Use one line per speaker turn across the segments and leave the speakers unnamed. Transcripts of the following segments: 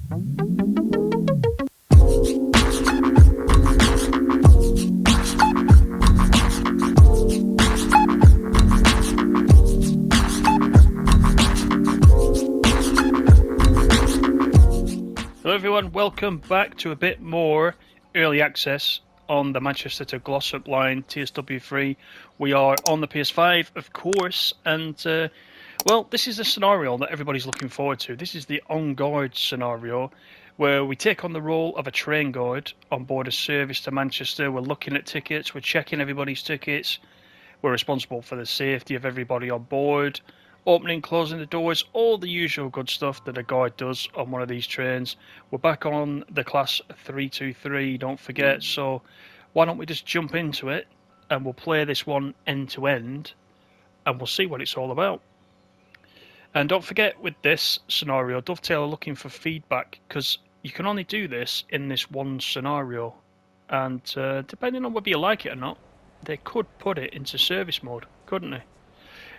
Hello everyone, welcome back to a bit more early access on the Manchester to Glossop line TSW3. We are on the PS5, of course, and well, this is a scenario that everybody's looking forward to. This is the on guard scenario where we take on the role of a train guard on board a service to Manchester. We're looking at tickets, we're checking everybody's tickets, we're responsible for the safety of everybody on board, opening, closing the doors, all the usual good stuff that a guard does on one of these trains. We're back on the class 323, don't forget, so why don't we just jump into it and we'll play this one end to end and we'll see what it's all about. And don't forget, with this scenario, Dovetail are looking for feedback because you can only do this in this one scenario, and depending on whether you like it or not, they could put it into service mode, couldn't they?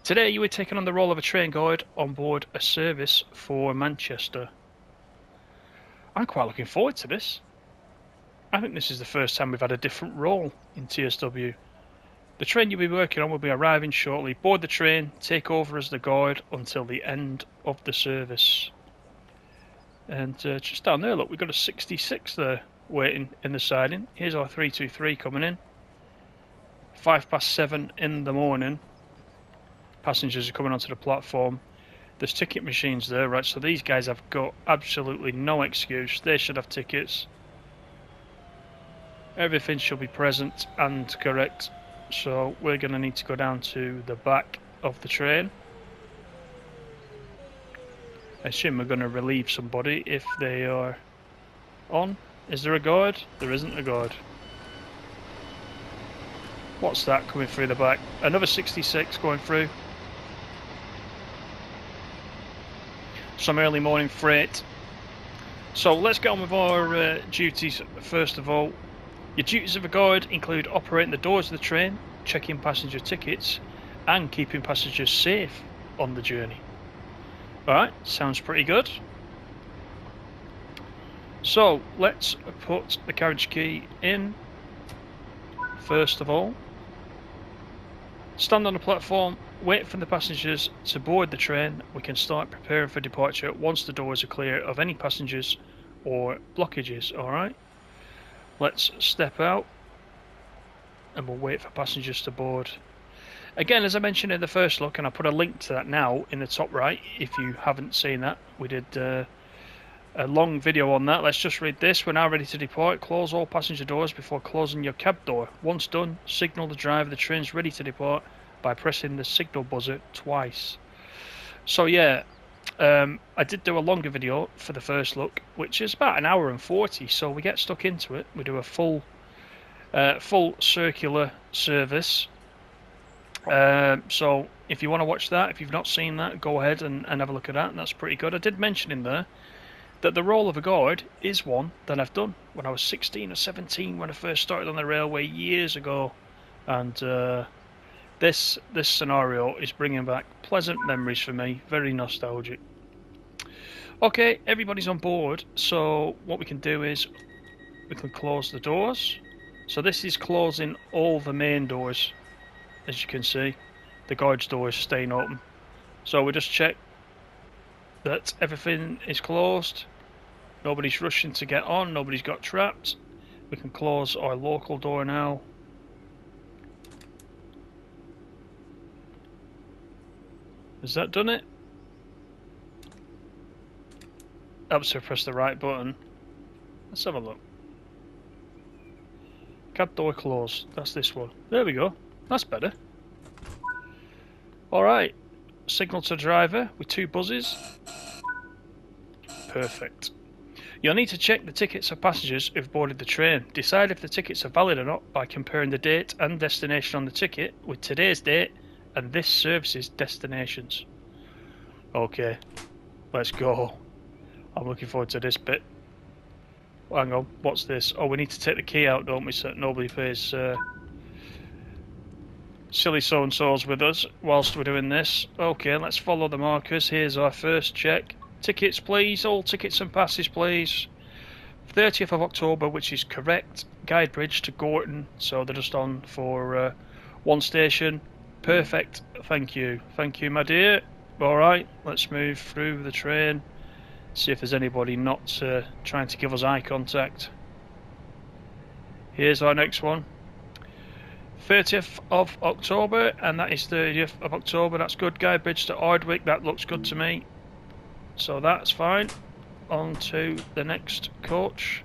Today you were taking on the role of a train guard on board a service for Manchester. I'm quite looking forward to this. I think this is the first time we've had a different role in TSW. The train you'll be working on will be arriving shortly. Board the train, take over as the guard until the end of the service. And just down there, look, we've got a 66 there waiting in the siding. Here's our 323 coming in. 7:05 in the morning. Passengers are coming onto the platform. There's ticket machines there, right, so these guys have got absolutely no excuse. They should have tickets. Everything should be present and correct, so we're going to need to go down to the back of the train. I assume we're going to relieve somebody if they are on. Is there a guard? There isn't a guard. What's that coming through the back? Another 66 going through. Some early morning freight. So let's get on with our duties first of all. Your duties of a guard include operating the doors of the train, checking passenger tickets, and keeping passengers safe on the journey. Alright, sounds pretty good. So let's put the carriage key in first of all. Stand on the platform, wait for the passengers to board the train. We can start preparing for departure once the doors are clear of any passengers or blockages. Alright, let's step out and we'll wait for passengers to board. Again, as I mentioned in the first look, and I put a link to that now in the top right if you haven't seen that, we did a long video on that. Let's just read this. We're now ready to depart. Close all passenger doors before closing your cab door. Once done, signal the driver the train's ready to depart by pressing the signal buzzer twice. So yeah, I did do a longer video for the first look, which is about an hour and 40, so we get stuck into it. We do a full circular service. So if you want to watch that, if you've not seen that, go ahead and have a look at that, and that's pretty good. I did mention in there that the role of a guard is one that I've done when I was 16 or 17 when I first started on the railway years ago, and this scenario is bringing back pleasant memories for me, very nostalgic. Okay, everybody's on board, so what we can do is we can close the doors. So this is closing all the main doors, as you can see. The guard's door is staying open, so we just check that everything is closed, nobody's rushing to get on, nobody's got trapped. We can close our local door now. Has that done it? Helps to press the right button. Let's have a look. Cab door closed. That's this one. There we go. That's better. Alright. Signal to driver with 2 buzzes. Perfect. You'll need to check the tickets of passengers who've boarded the train. Decide if the tickets are valid or not by comparing the date and destination on the ticket with today's date and this service's destinations. Okay, let's go. I'm looking forward to this bit. Hang on, what's this? Oh, we need to take the key out, don't we, so nobody pays silly so-and-so's with us whilst we're doing this. Okay, let's follow the markers. Here's our first check. Tickets, please. All tickets and passes, please. 30th of October, which is correct. Guidebridge to Gorton, so they're just on for one station. Perfect. Thank you. Thank you, my dear. Alright, let's move through the train. See if there's anybody not trying to give us eye contact. Here's our next one. 30th of October, and that is 30th of October. That's good. Guidebridge to Ardwick. That looks good to me. So that's fine. On to the next coach.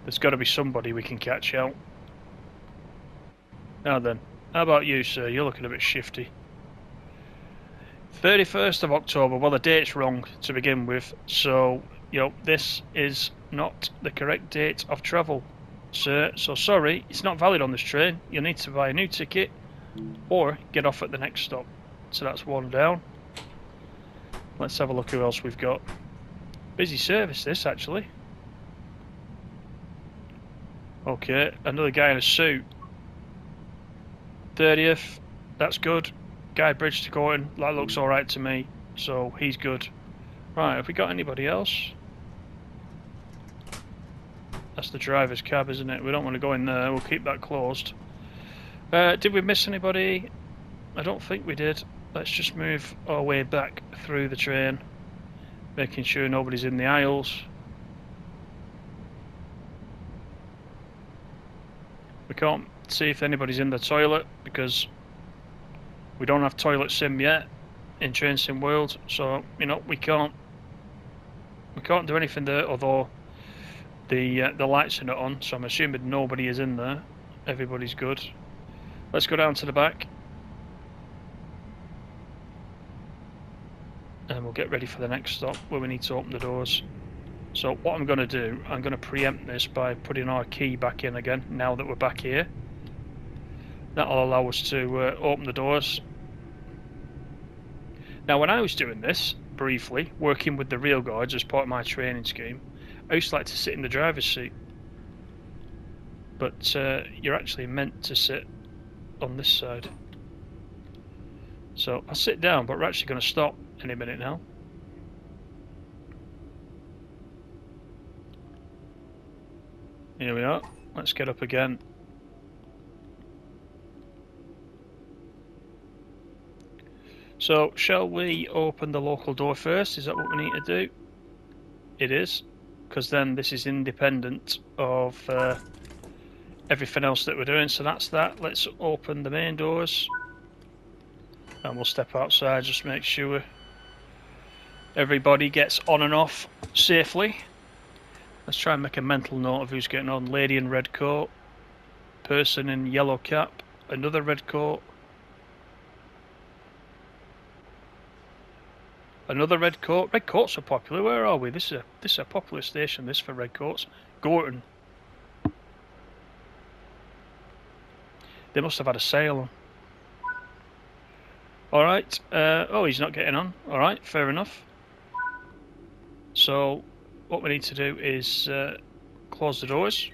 There's got to be somebody we can catch out. Now then, how about you, sir? You're looking a bit shifty. 31st of October. Well, the date's wrong to begin with, so this is not the correct date of travel, sir. So sorry, it's not valid on this train. You'll need to buy a new ticket or get off at the next stop. So that's one down. Let's have a look who else we've got. Busy service this, actually. Okay, another guy in a suit. 30th, that's good. Guidebridge to Gorton, that looks alright to me, so he's good. Right, have we got anybody else? That's the driver's cab, isn't it? We don't want to go in there, we'll keep that closed. Did we miss anybody? I don't think we did. Let's just move our way back through the train, making sure nobody's in the aisles. We can't see if anybody's in the toilet because we don't have toilet sim yet in Train Sim World, so we can't do anything there, although the lights are not on, so I'm assuming nobody is in there. Everybody's good. Let's go down to the back and we'll get ready for the next stop where we need to open the doors. So what I'm going to do, I'm going to preempt this by putting our key back in again now that we're back here. That'll allow us to open the doors. Now when I was doing this, briefly, working with the rail guards as part of my training scheme, I used to like to sit in the driver's seat. But you're actually meant to sit on this side. So I'll sit down, but we're actually going to stop any minute now. Here we are. Let's get up again. So, shall we open the local door first? Is that what we need to do? It is, because then this is independent of everything else that we're doing. So that's that. Let's open the main doors. And we'll step outside, just make sure everybody gets on and off safely. Let's try and make a mental note of who's getting on. Lady in red coat, person in yellow cap, another red coat, another red coat. Red coats are popular. Where are we? This is a popular station. This for red coats. Gorton. They must have had a sale on. All right. Oh, he's not getting on. All right. Fair enough. So what we need to do is close the doors.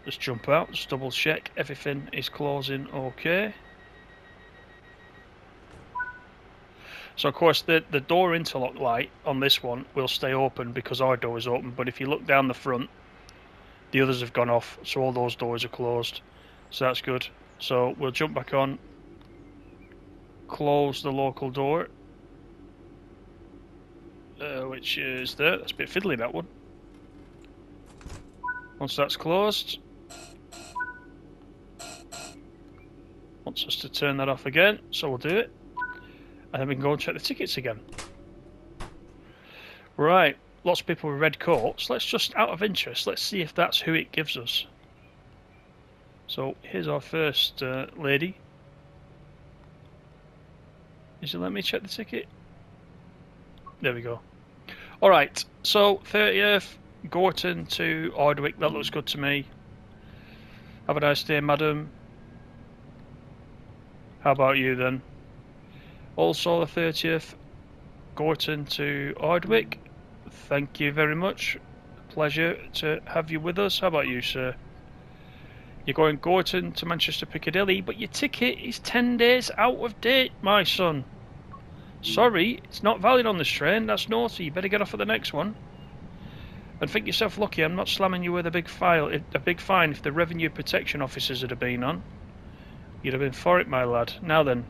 Just jump out. Just double check everything is closing okay. So of course the door interlock light on this one will stay open because our door is open, but if you look down the front, the others have gone off, so all those doors are closed. So that's good. So we'll jump back on, close the local door, which is there. That's a bit fiddly, that one. Once that's closed, wants us to turn that off again, so we'll do it. And then we can go and check the tickets again. Right, lots of people with red coats. Let's just, out of interest, let's see if that's who it gives us. So here's our first lady. Is it let me check the ticket? There we go. Alright, so 30th, Gorton to Ardwick. That looks good to me. Have a nice day, madam. How about you then? Also the 30th, Gorton to Ardwick. Thank you very much. Pleasure to have you with us. How about you, sir? You're going Gorton to Manchester Piccadilly, but your ticket is 10 days out of date, my son. Sorry, it's not valid on this train. That's naughty. You better get off at the next one. And think yourself lucky I'm not slamming you with a big fine if the revenue protection officers had been on. You'd have been for it, my lad. Now then,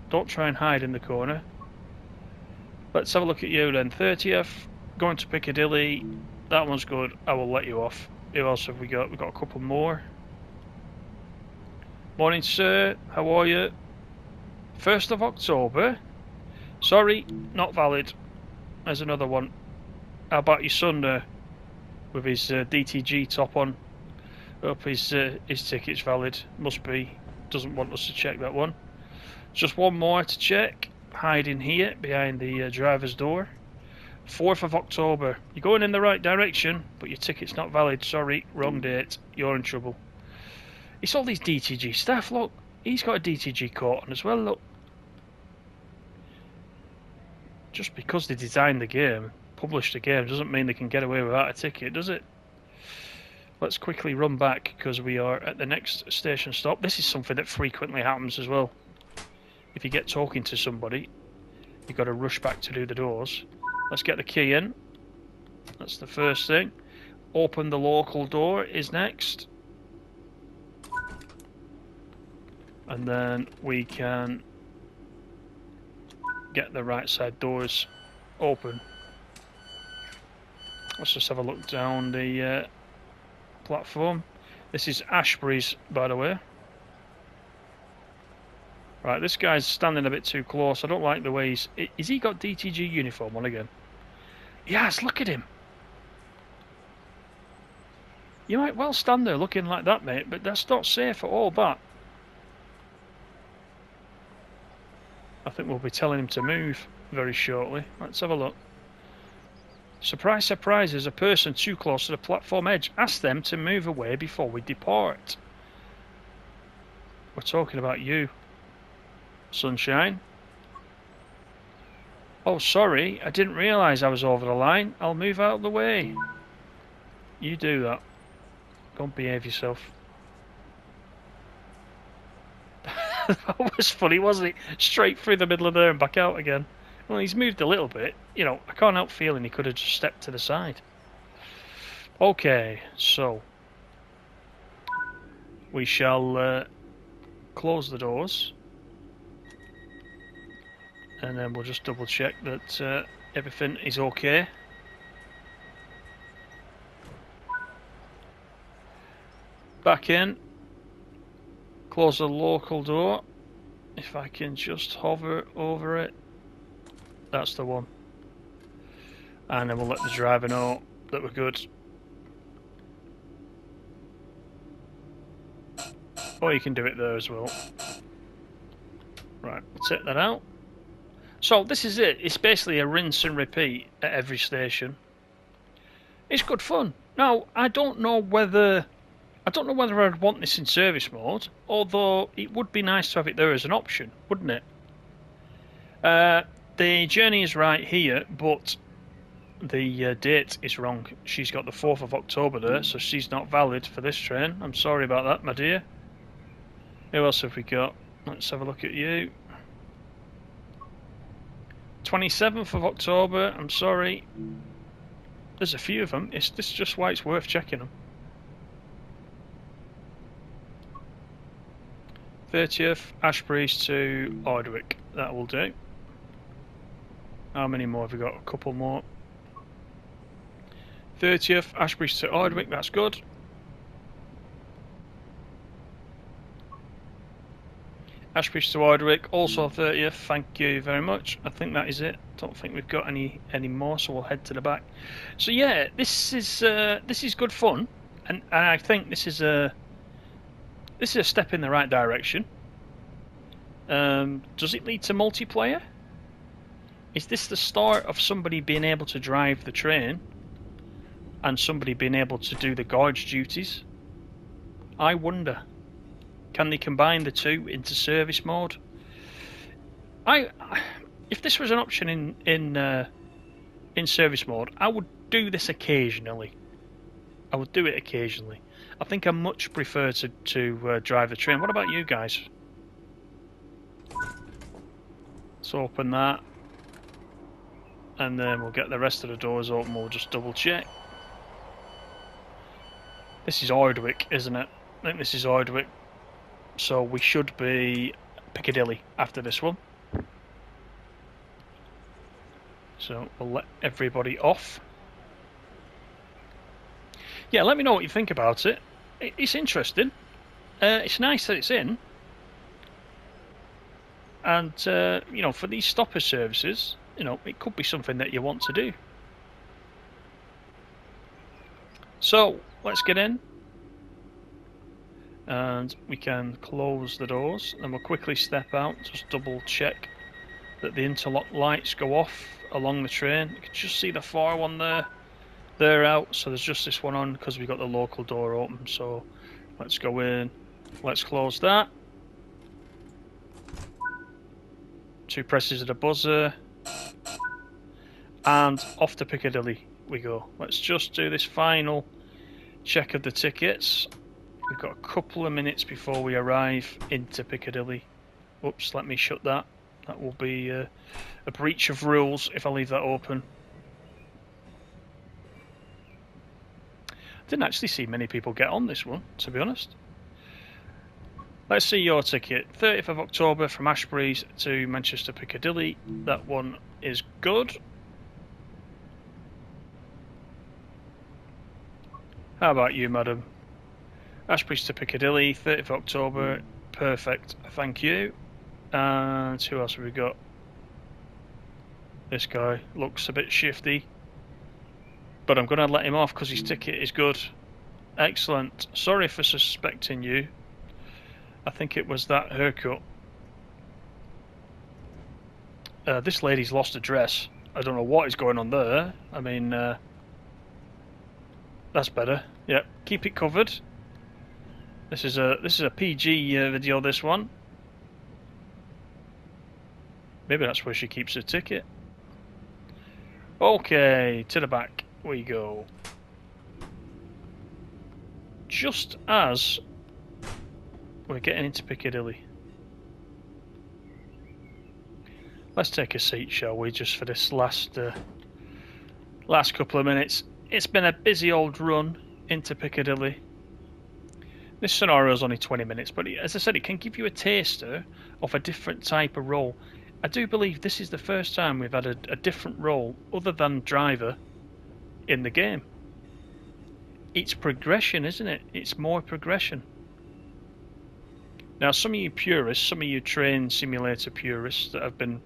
don't try and hide in the corner. Let's have a look at you then. 30th, going to Piccadilly. That one's good. I will let you off. Who else have we got? We've got a couple more. Morning, sir. How are you? 1st of October. Sorry, not valid. There's another one. How about your son there? With his DTG top on. Hope his ticket's valid. Must be. Doesn't want us to check that one. Just one more to check. Hiding here behind the driver's door. 4th of October. You're going in the right direction, but your ticket's not valid. Sorry, wrong date. You're in trouble. It's all these DTG staff. Look, he's got a DTG coat on as well. Look. Just because they designed the game, published the game, doesn't mean they can get away without a ticket, does it? Let's quickly run back because we are at the next station stop. This is something that frequently happens as well. If you get talking to somebody, you've got to rush back to do the doors. Let's get the key in. That's the first thing. Open the local door is next. And then we can get the right side doors open. Let's just have a look down the platform. This is Ashbury's, by the way. Right, this guy's standing a bit too close. I don't like the way he's... Is he got DTG uniform on again? Yes, look at him. You might well stand there looking like that, mate, but that's not safe at all, that. I think we'll be telling him to move very shortly. Let's have a look. Surprise, surprise, there's a person too close to the platform edge. Ask them to move away before we depart. We're talking about you, sunshine. Oh, sorry, I didn't realise I was over the line. I'll move out of the way. You do that. Go and behave yourself. That was funny, wasn't it? Straight through the middle of there and back out again. Well, he's moved a little bit. You know, I can't help feeling he could have just stepped to the side. Okay, so we shall close the doors. And then we'll just double check that everything is okay. Back in. Close the local door. If I can just hover over it. That's the one. And then we'll let the driver know that we're good. Or you can do it there as well. Right, take that out. So this is it. It's basically a rinse and repeat at every station. It's good fun. Now, I don't know whether I'd want this in service mode, although it would be nice to have it there as an option, wouldn't it? The journey is right here, but the date is wrong. She's got the 4th of October there, so she's not valid for this train. I'm sorry about that, my dear. Who else have we got? Let's have a look at you. 27th of October, I'm sorry. There's a few of them. This is just why it's worth checking them. 30th, Ashbury's to Ardwick. That will do. How many more have we got? A couple more. 30th, Ashbury's to Ardwick. That's good. Ashbury's to Ardwick, also 30th. Thank you very much. I think that is it. Don't think we've got any more, so we'll head to the back. So yeah, this is good fun, and I think this is a step in the right direction. Does it lead to multiplayer? Is this the start of somebody being able to drive the train and somebody being able to do the guards duties? I wonder. Can they combine the two into service mode? If this was an option in service mode, I would do this occasionally. I would do it occasionally. I think I much prefer to drive the train. What about you guys? Let's open that. and then we'll get the rest of the doors open. We'll just double check. This is Ardwick, isn't it? I think this is Ardwick. So we should be Piccadilly after this one. So we'll let everybody off. Yeah, let me know what you think about it. It's interesting. It's nice that it's in. And, you know, for these stopper services, you know, it could be something that you want to do. So, let's get in. And we can close the doors. And we'll quickly step out, just double check that the interlock lights go off along the train. You can just see the far one there. They're out, so there's just this one on because we got the local door open. So, let's go in. Let's close that. 2 presses of the buzzer, and off to Piccadilly we go. Let's just do this final check of the tickets. We've got a couple of minutes before we arrive into Piccadilly. Oops, let me shut that. That will be a breach of rules if I leave that open. I didn't actually see many people get on this one, to be honest. Let's see your ticket. 30th of October from Ashbury's to Manchester Piccadilly. That one is good. How about you, madam? Ashbury's to Piccadilly, 30th of October. Perfect. Thank you. And who else have we got? This guy looks a bit shifty. But I'm going to let him off because his ticket is good. Excellent. Sorry for suspecting you. I think it was that haircut. This lady's lost a dress. I don't know what is going on there. I mean, that's better. Yep, keep it covered. This is a PG video. This one. Maybe that's where she keeps her ticket. Okay, to the back we go. Just as we're getting into Piccadilly. Let's take a seat, shall we, just for this last couple of minutes. It's been a busy old run into Piccadilly. This scenario is only 20 minutes, but as I said, it can give you a taster of a different type of role. I do believe this is the first time we've had a different role other than driver in the game. It's progression, isn't it? It's more progression. Now, some of you purists, some of you train simulator purists that have been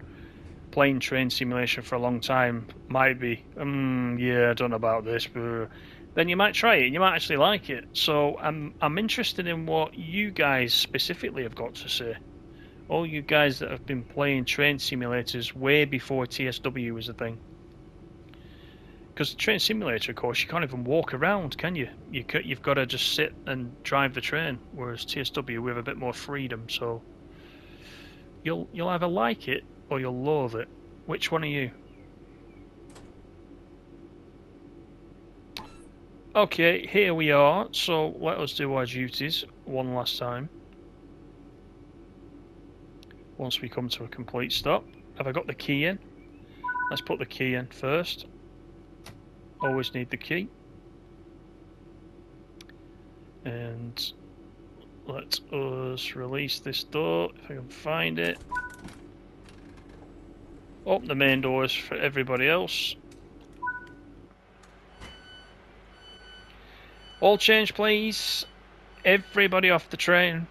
playing train simulation for a long time might be, yeah, I don't know about this, but then you might try it and you might actually like it. So I'm interested in what you guys specifically have got to say. All you guys that have been playing train simulators way before TSW was a thing. Because the train simulator, of course, you can't even walk around, can you? You've got to just sit and drive the train. Whereas TSW, we have a bit more freedom. So you'll either like it or you'll loathe it. Which one are you? Okay, here we are. So let us do our duties one last time. Once we come to a complete stop. Have I got the key in? Let's put the key in first. Always need the key. And let us release this door if I can find it. Open the main doors for everybody else. All change, please. Everybody off the train.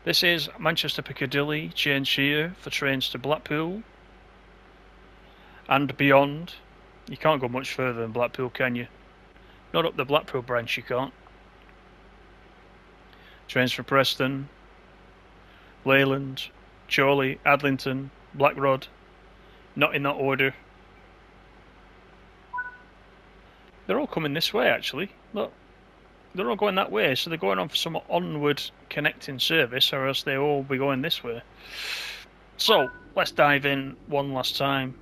This is Manchester Piccadilly. Change here for trains to Blackpool and beyond. You can't go much further than Blackpool, can you? Not up the Blackpool branch, you can't. Trains for Preston, Leyland, Chorley, Adlington, Blackrod. Not in that order. They're all coming this way, actually. Look, they're all going that way, so they're going on for some onward connecting service, or else they'll all be going this way. So, let's dive in one last time.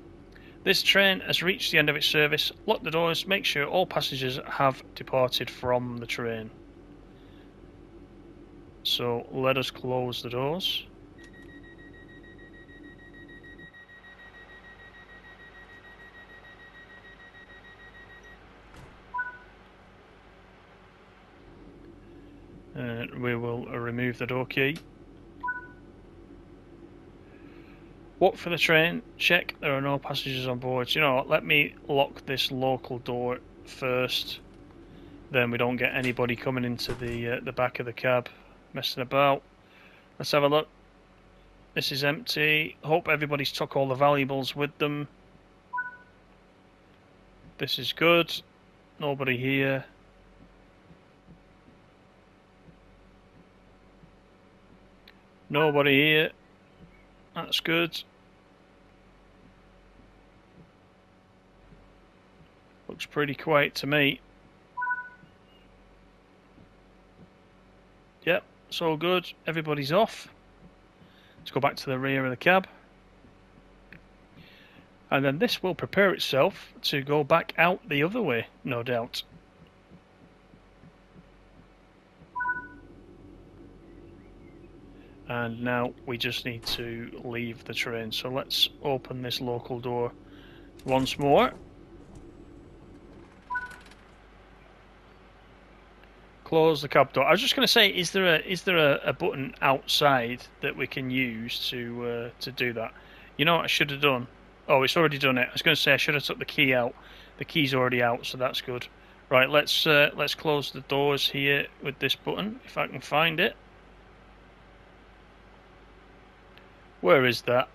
This train has reached the end of its service. Lock the doors, make sure all passengers have departed from the train. So let us close the doors. We will remove the door key. Walk for the train. Check there are no passengers on board. You know what? Let me lock this local door first. Then we don't get anybody coming into the back of the cab messing about. Let's have a look. This is empty. Hope everybody's took all the valuables with them. This is good. Nobody here. Nobody here. That's good. Looks pretty quiet to me. Yep, it's all good. Everybody's off. Let's go back to the rear of the cab. And then this will prepare itself to go back out the other way, no doubt. And now we just need to leave the train. So let's open this local door once more. Close the cab door. I was just going to say, is there a button outside that we can use to do that? You know what I should have done? Oh, it's already done it. I was going to say I should have took the key out. The key's already out, so that's good. Right, let's close the doors here with this button if I can find it. Where is that?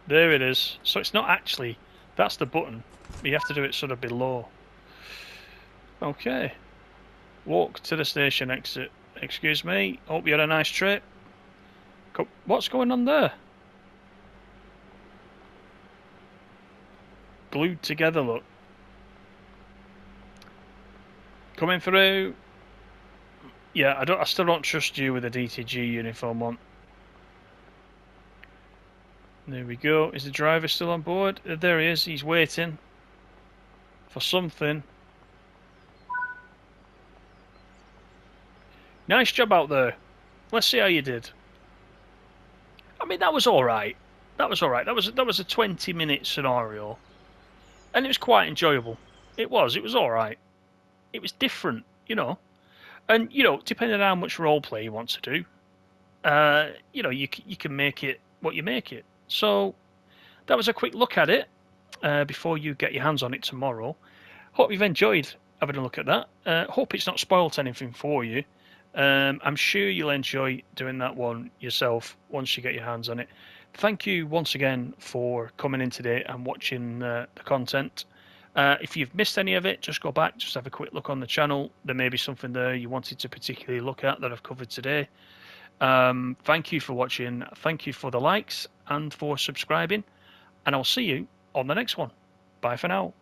There it is. So it's not actually, that's the button. You have to do it sort of below. Okay. Walk to the station exit. Excuse me. Hope you had a nice trip. What's going on there? Glued together, look. Coming through. Yeah, I still don't trust you with a DTG uniform on. There we go. Is the driver still on board? There he is. He's waiting for something. Nice job out there. Let's see how you did. I mean, that was all right. That was all right. That was a 20-minute scenario, and it was quite enjoyable. It was all right. It was different, you know. And you know, depending on how much role play you want to do, you know, you can make it what you make it. So that was a quick look at it before you get your hands on it tomorrow. Hope you've enjoyed having a look at that. Hope it's not spoilt anything for you. I'm sure you'll enjoy doing that one yourself once you get your hands on it. Thank you once again for coming in today and watching the content. If you've missed any of it, just go back, just have a quick look on the channel. There may be something there you wanted to particularly look at that I've covered today. Thank you for watching. Thank you for the likes and for subscribing. And I'll see you on the next one. Bye for now.